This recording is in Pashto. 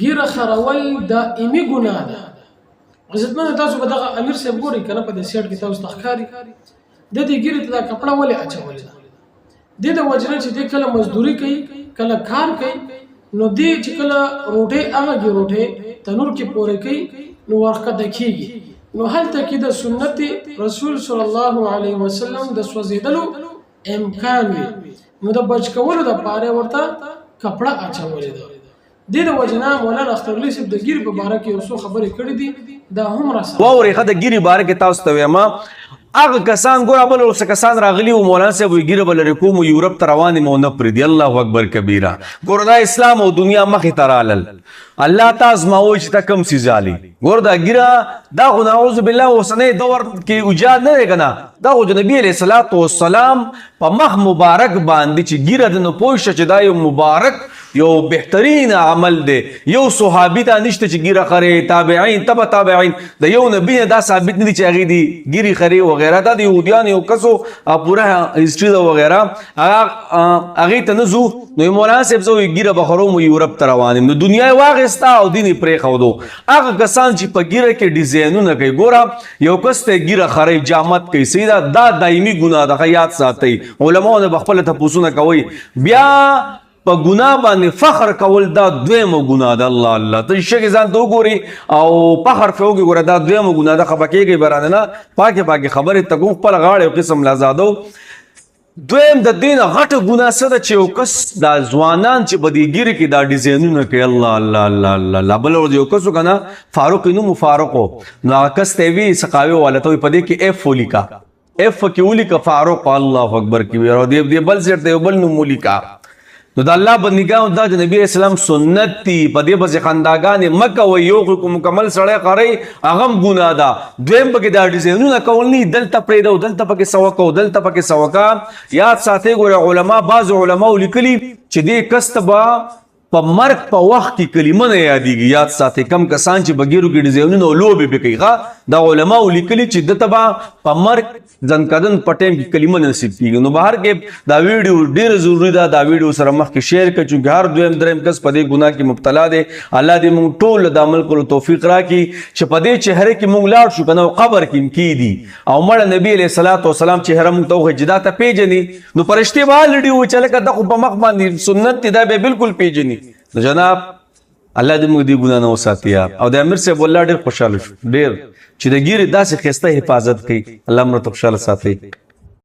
ګیره خرول دائمي ګناه ده. عزتمنو تاسو به دغه امیر صاحب ګورئ که نه په دې سیټ کې تاسو ته ښکاري د دې ګیرې ته دا کپړه ولې اچولې ده؟ دې د وجه نه چې دې کله مزدوري کوي کله کار کوي نو دې چې کله روټۍ هغه روټۍ تنور کې پورې کوي نو ورښکته کېږي نو هلته کې د سنت رسول صلی الله علیه وسلم د سوځېدلو امکان وي نو د بچ کولو دپاره ورته کپړه اچولې ده. دې د وجه نه مولانا اخترعلي صاحب د ګیرې په باره کې یو څو خبرې کړې دي دا هم راسره واورئ ښه د ګیرې باره کې تاسو ته وایم هغه کسان ګوره بل ورسه کسان راغلي وو مولانا صاحب وایي ګیره به لرې کوم یورپ ته روان یم او نه پرېږدي الله اکبر کبیره ګوره دا اسلام او دنیا مخې ته رالل الله ته ازماوی چې ته کوم څیز علي ګوره دا ګیره دا خو نعوذ بالله اوسنی دور کې ایجاد نه دی که نه دا خو د نبي علیه الصلاة والسلام په مخ مبارک باندې چې ګیره ده نو پوه شه چې دا یو مبارک یو بهترین عمل دی یو صحابي ته نشته چې ګیره خرې تابعین تبع تابعین د یو نبي نه دا ثابت نه دي چې هغې دي ګیرې خرې وغیره دا د یهودیانو یو کسو پوره هسټري ده وغیره هغې ته نه ځو نو مولانا صاحب زه وایي ګیره به خروم یورپ ته روان یم نو دنیا یې واخېسته او دین یې پرېښودو هغه کسان چې په ګیره کې ډیزاینونه کوي ګوره یو کس ته ګیره خرۍ جامت کوي صحیح ده دا دایمي ګناه ده یاد ساتئ علماو نه به خپله تپوسونه کوئ بیا په ګناه باندې فخر کول دا دویمه ګناه ده الله الله ته شګې ځان ته وګوري او فخر پرې وکړي ګوره دا دویمه ګناه ده خفه کېږئ به رانه نه پاکې پاکې خبرې ته کوم خپله غاړه یو قسم لازادو دویم د دې نه غټه ګناه څه ده چې یو کس دا ځوانان چې په دې ګیرې کې دا ډیزاینونه کوي الله الله الله الله بله ورځ یو کس و که نه فاروق یې نوم فاروق و نو هغه کس ته یې وي سقاوي والا ته وایي په دې کې اف ولیکه اف کې ولیکه فاروق الله اکبر کې او دې بل سیټ ته یو بل نوم ولیکه نو د الله بندګانو دا د نبی اسلام سنت دي په دې پسې خنداګانې مه کوئ یو مکمل سړی قرئ هغه هم ګناه ده دویم پکې دا ډیزاینونه کول نه دلته پرېږدو دلته پکې څه وکړو دلته پکې څه وکړه یاد ساتئ ګوره علما بعضو علماو لیکلي چې دې کس ته به په مرګ په وخت کې کلمه نه یادېږي یاد ساتئ کم کسان چې په ګیرو کې ډیزاینونه او لوبې پې کوي دا علماو لیکلي چې دته به په مرګ ځنکدن په ټایم کې کلمه نصیب کېږي نو بهر کې دا ویډیو ډېره ضروري ده دا ویډیو سره مخکې شیر کړئ چونکې هر دویم دریم کس په دې ګناه کې مبتلا دی الله دې موږ ټول د عمل کولو توفیق راکړي چې په دې چهره کې موږ لاړ شو که نه قبر کې هم کېدي او مړه نبي علیه الصلاة والسلام چهره موږ ته وښیي چې دا ته پېژني نو فرشتې به الرېډي ووایي چې لکه دا خو په مخ باندې سنت دی دا به بالکل پېژني نو جناب الله دې موږ دې ګناه نه وساتي او د امیر صاحب والله ډېر خوشحاله شو ډېر چې د ګیرې داسې ښایسته حفاظت کوي الله موږ ته خوشحاله ساتي